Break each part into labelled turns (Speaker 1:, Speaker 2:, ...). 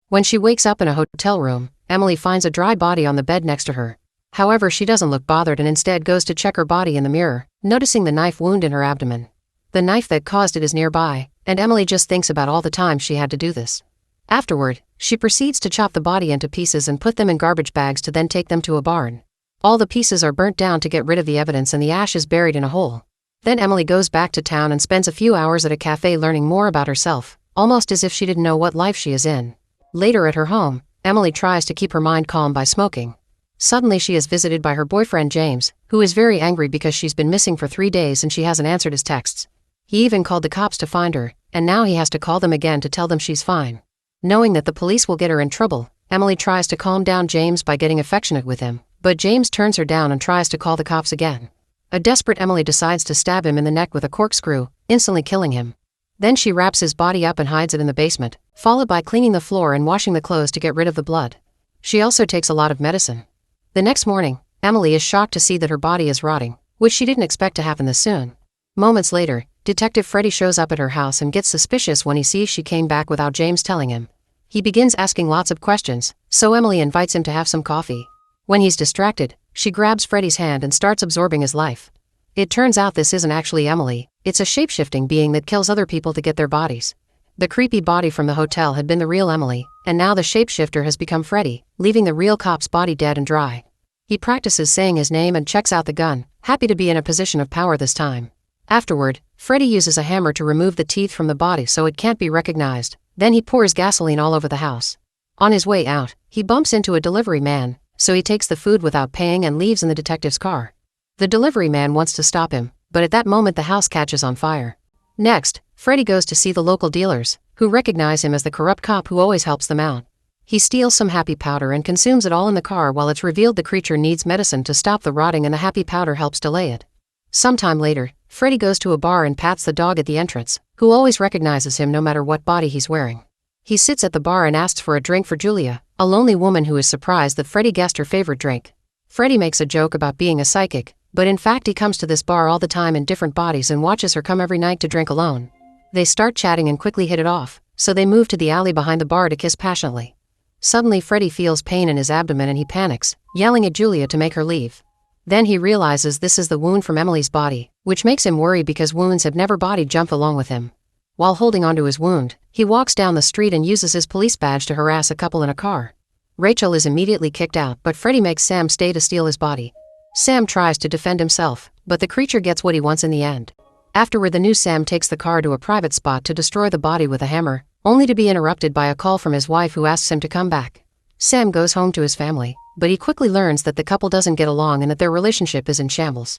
Speaker 1: When she wakes up in a hotel room, Emily finds a dry body on the bed next to her. However, she doesn't look bothered and instead goes to check her body in the mirror, noticing the knife wound in her abdomen. The knife that caused it is nearby, and Emily just thinks about all the times she had to do this. Afterward, she proceeds to chop the body into pieces and put them in garbage bags to then take them to a barn. All the pieces are burnt down to get rid of the evidence and the ash is buried in a hole. Then Emily goes back to town and spends a few hours at a cafe learning more about herself, almost as if she didn't know what life she is in. Later at her home, Emily tries to keep her mind calm by smoking. Suddenly she is visited by her boyfriend James, who is very angry because she's been missing for 3 days and she hasn't answered his texts. He even called the cops to find her, and now he has to call them again to tell them she's fine. Knowing that the police will get her in trouble, Emily tries to calm down James by getting affectionate with him, but James turns her down and tries to call the cops again. A desperate Emily decides to stab him in the neck with a corkscrew, instantly killing him. Then she wraps his body up and hides it in the basement, followed by cleaning the floor and washing the clothes to get rid of the blood. She also takes a lot of medicine. The next morning, Emily is shocked to see that her body is rotting, which she didn't expect to happen this soon. Moments later, Detective Freddy shows up at her house and gets suspicious when he sees she came back without James telling him. He begins asking lots of questions, so Emily invites him to have some coffee. When he's distracted, she grabs Freddy's hand and starts absorbing his life. It turns out this isn't actually Emily, it's a shapeshifting being that kills other people to get their bodies. The creepy body from the hotel had been the real Emily, and now the shapeshifter has become Freddy, leaving the real cop's body dead and dry. He practices saying his name and checks out the gun, happy to be in a position of power this time. Afterward, Freddy uses a hammer to remove the teeth from the body so it can't be recognized, then he pours gasoline all over the house. On his way out, he bumps into a delivery man, so he takes the food without paying and leaves in the detective's car. The delivery man wants to stop him, but at that moment the house catches on fire. Next, Freddy goes to see the local dealers, who recognize him as the corrupt cop who always helps them out. He steals some happy powder and consumes it all in the car while it's revealed the creature needs medicine to stop the rotting and the happy powder helps delay it. Sometime later, Freddy goes to a bar and pats the dog at the entrance, who always recognizes him no matter what body he's wearing. He sits at the bar and asks for a drink for Julia, a lonely woman who is surprised that Freddy guessed her favorite drink. Freddy makes a joke about being a psychic, but in fact he comes to this bar all the time in different bodies and watches her come every night to drink alone. They start chatting and quickly hit it off, so they move to the alley behind the bar to kiss passionately. Suddenly Freddy feels pain in his abdomen and he panics, yelling at Julia to make her leave. Then he realizes this is the wound from Emily's body, which makes him worry because wounds have never body jumped along with him. While holding onto his wound, he walks down the street and uses his police badge to harass a couple in a car. Rachel is immediately kicked out, but Freddy makes Sam stay to steal his body. Sam tries to defend himself, but the creature gets what he wants in the end. Afterward, the new Sam takes the car to a private spot to destroy the body with a hammer, only to be interrupted by a call from his wife who asks him to come back. Sam goes home to his family, but he quickly learns that the couple doesn't get along and that their relationship is in shambles.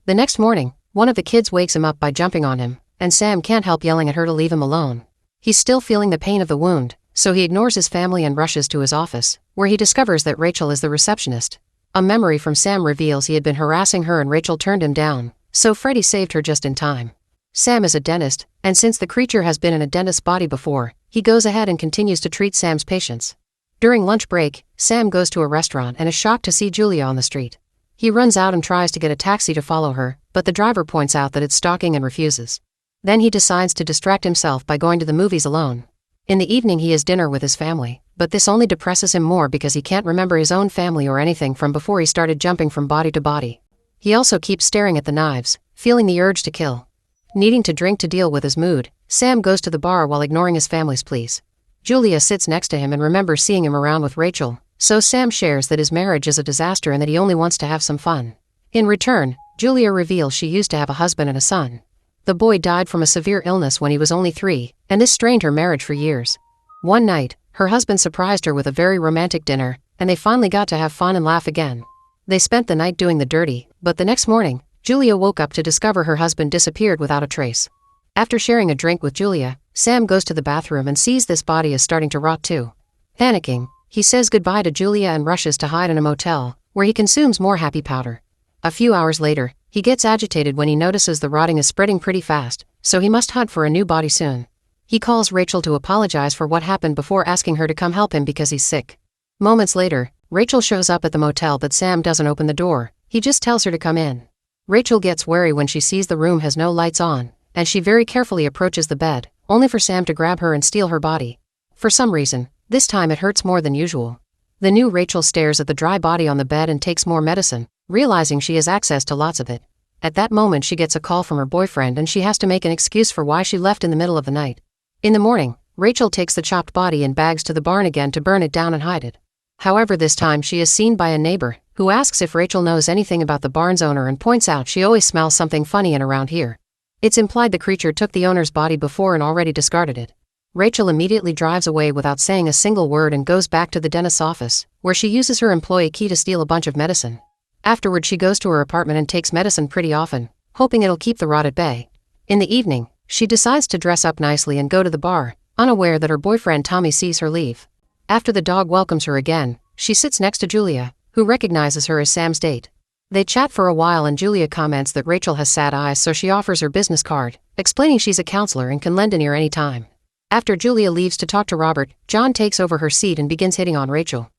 Speaker 1: The next morning, one of the kids wakes him up by jumping on him, and Sam can't help yelling at her to leave him alone. He's still feeling the pain of the wound, so he ignores his family and rushes to his office, where he discovers that Rachel is the receptionist. A memory from Sam reveals he had been harassing her and Rachel turned him down, so Freddy saved her just in time. Sam is a dentist, and since the creature has been in a dentist's body before, he goes ahead and continues to treat Sam's patients. During lunch break, Sam goes to a restaurant and is shocked to see Julia on the street. He runs out and tries to get a taxi to follow her, but the driver points out that it's stalking and refuses. Then he decides to distract himself by going to the movies alone. In the evening he has dinner with his family, but this only depresses him more because he can't remember his own family or anything from before he started jumping from body to body. He also keeps staring at the knives, feeling the urge to kill. Needing to drink to deal with his mood, Sam goes to the bar while ignoring his family's pleas. Julia sits next to him and remembers seeing him around with Rachel, so Sam shares that his marriage is a disaster and that he only wants to have some fun. In return, Julia reveals she used to have a husband and a son. The boy died from a severe illness when he was only 3, and this strained her marriage for years. One night, her husband surprised her with a very romantic dinner, and they finally got to have fun and laugh again. They spent the night doing the dirty, but the next morning, Julia woke up to discover her husband disappeared without a trace. After sharing a drink with Julia, Sam goes to the bathroom and sees this body is starting to rot too. Panicking, he says goodbye to Julia and rushes to hide in a motel, where he consumes more happy powder. A few hours later, he gets agitated when he notices the rotting is spreading pretty fast, so he must hunt for a new body soon. He calls Rachel to apologize for what happened before asking her to come help him because he's sick. Moments later, Rachel shows up at the motel but Sam doesn't open the door, he just tells her to come in. Rachel gets wary when she sees the room has no lights on, and she very carefully approaches the bed, only for Sam to grab her and steal her body. For some reason, This time it hurts more than usual. The new Rachel stares at the dry body on the bed and takes more medicine, realizing she has access to lots of it. At that moment she gets a call from her boyfriend and she has to make an excuse for why she left in the middle of the night. In the morning, Rachel takes the chopped body in bags to the barn again to burn it down and hide it. However, this time she is seen by a neighbor, who asks if Rachel knows anything about the barn's owner and points out she always smells something funny in around here. It's implied the creature took the owner's body before and already discarded it. Rachel immediately drives away without saying a single word and goes back to the dentist's office, where she uses her employee key to steal a bunch of medicine. Afterward she goes to her apartment and takes medicine pretty often, hoping it'll keep the rot at bay. In the evening, she decides to dress up nicely and go to the bar, unaware that her boyfriend Tommy sees her leave. After the dog welcomes her again, she sits next to Julia, who recognizes her as Sam's date. They chat for a while and Julia comments that Rachel has sad eyes, so she offers her business card, explaining she's a counselor and can lend an ear any time. After Julia leaves to talk to Robert, John takes over her seat and begins hitting on Rachel.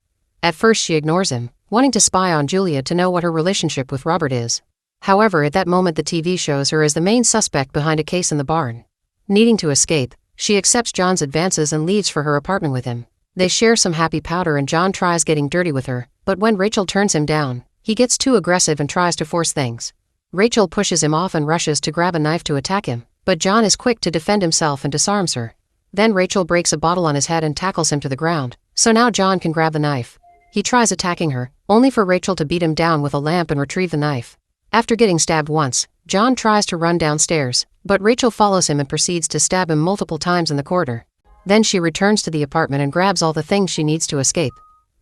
Speaker 1: At first she ignores him, wanting to spy on Julia to know what her relationship with Robert is. However, at that moment the TV shows her as the main suspect behind a case in the barn. Needing to escape, she accepts John's advances and leaves for her apartment with him. They share some happy powder and John tries getting dirty with her, but when Rachel turns him down, he gets too aggressive and tries to force things. Rachel pushes him off and rushes to grab a knife to attack him, but John is quick to defend himself and disarms her. Then Rachel breaks a bottle on his head and tackles him to the ground, so now John can grab the knife. He tries attacking her, only for Rachel to beat him down with a lamp and retrieve the knife. After getting stabbed once, John tries to run downstairs, but Rachel follows him and proceeds to stab him multiple times in the corridor. Then she returns to the apartment and grabs all the things she needs to escape.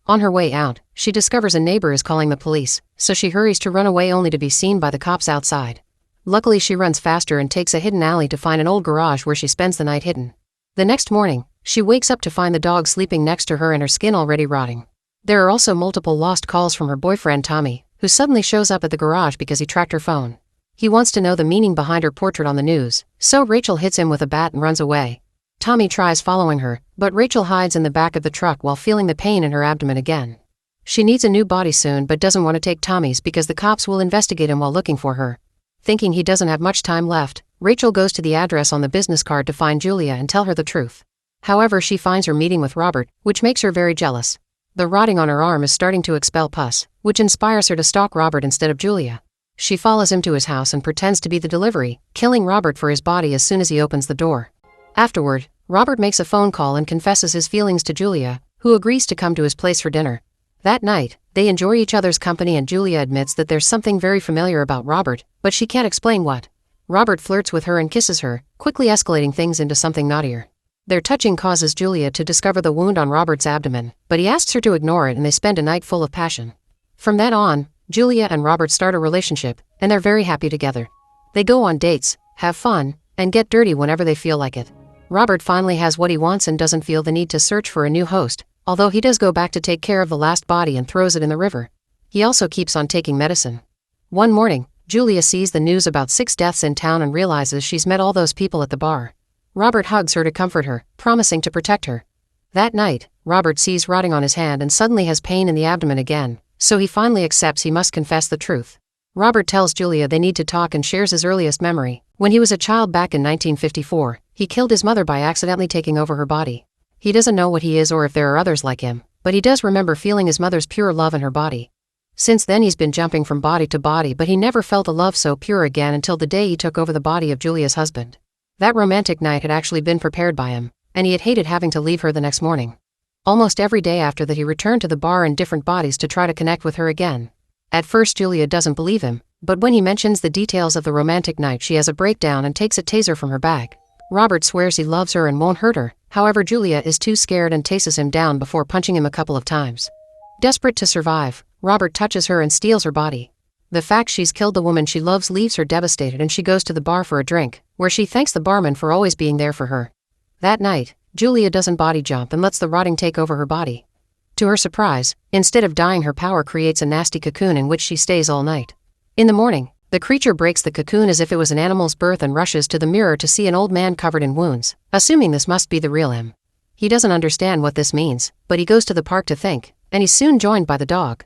Speaker 1: On her way out, she discovers a neighbor is calling the police, so she hurries to run away only to be seen by the cops outside. Luckily she runs faster and takes a hidden alley to find an old garage where she spends the night hidden. The next morning, she wakes up to find the dog sleeping next to her and her skin already rotting. There are also multiple lost calls from her boyfriend Tommy, who suddenly shows up at the garage because he tracked her phone. He wants to know the meaning behind her portrait on the news, so Rachel hits him with a bat and runs away. Tommy tries following her, but Rachel hides in the back of the truck while feeling the pain in her abdomen again. She needs a new body soon but doesn't want to take Tommy's because the cops will investigate him while looking for her. Thinking he doesn't have much time left, Rachel goes to the address on the business card to find Julia and tell her the truth. However, she finds her meeting with Robert, which makes her very jealous. The rotting on her arm is starting to expel pus, which inspires her to stalk Robert instead of Julia. She follows him to his house and pretends to be the delivery, killing Robert for his body as soon as he opens the door. Afterward, Robert makes a phone call and confesses his feelings to Julia, who agrees to come to his place for dinner. That night, they enjoy each other's company and Julia admits that there's something very familiar about Robert, but she can't explain what. Robert flirts with her and kisses her, quickly escalating things into something naughtier. Their touching causes Julia to discover the wound on Robert's abdomen, but he asks her to ignore it and they spend a night full of passion. From that on, Julia and Robert start a relationship, and they're very happy together. They go on dates, have fun, and get dirty whenever they feel like it. Robert finally has what he wants and doesn't feel the need to search for a new host, although he does go back to take care of the last body and throws it in the river. He also keeps on taking medicine. One morning, Julia sees the news about 6 deaths in town and realizes she's met all those people at the bar. Robert hugs her to comfort her, promising to protect her. That night, Robert sees rotting on his hand and suddenly has pain in the abdomen again, so he finally accepts he must confess the truth. Robert tells Julia they need to talk and shares his earliest memory. When he was a child back in 1954, he killed his mother by accidentally taking over her body. He doesn't know what he is or if there are others like him, but he does remember feeling his mother's pure love in her body. Since then he's been jumping from body to body, but he never felt a love so pure again until the day he took over the body of Julia's husband. That romantic night had actually been prepared by him, and he had hated having to leave her the next morning. Almost every day after that he returned to the bar in different bodies to try to connect with her again. At first Julia doesn't believe him, but when he mentions the details of the romantic night she has a breakdown and takes a taser from her bag. Robert swears he loves her and won't hurt her, however Julia is too scared and tases him down before punching him a couple of times. Desperate to survive, Robert touches her and steals her body. The fact she's killed the woman she loves leaves her devastated and she goes to the bar for a drink, where she thanks the barman for always being there for her. That night, Julia doesn't body jump and lets the rotting take over her body. To her surprise, instead of dying her power creates a nasty cocoon in which she stays all night. In the morning, the creature breaks the cocoon as if it was an animal's birth and rushes to the mirror to see an old man covered in wounds, assuming this must be the real him. He doesn't understand what this means, but he goes to the park to think, and he's soon joined by the dog.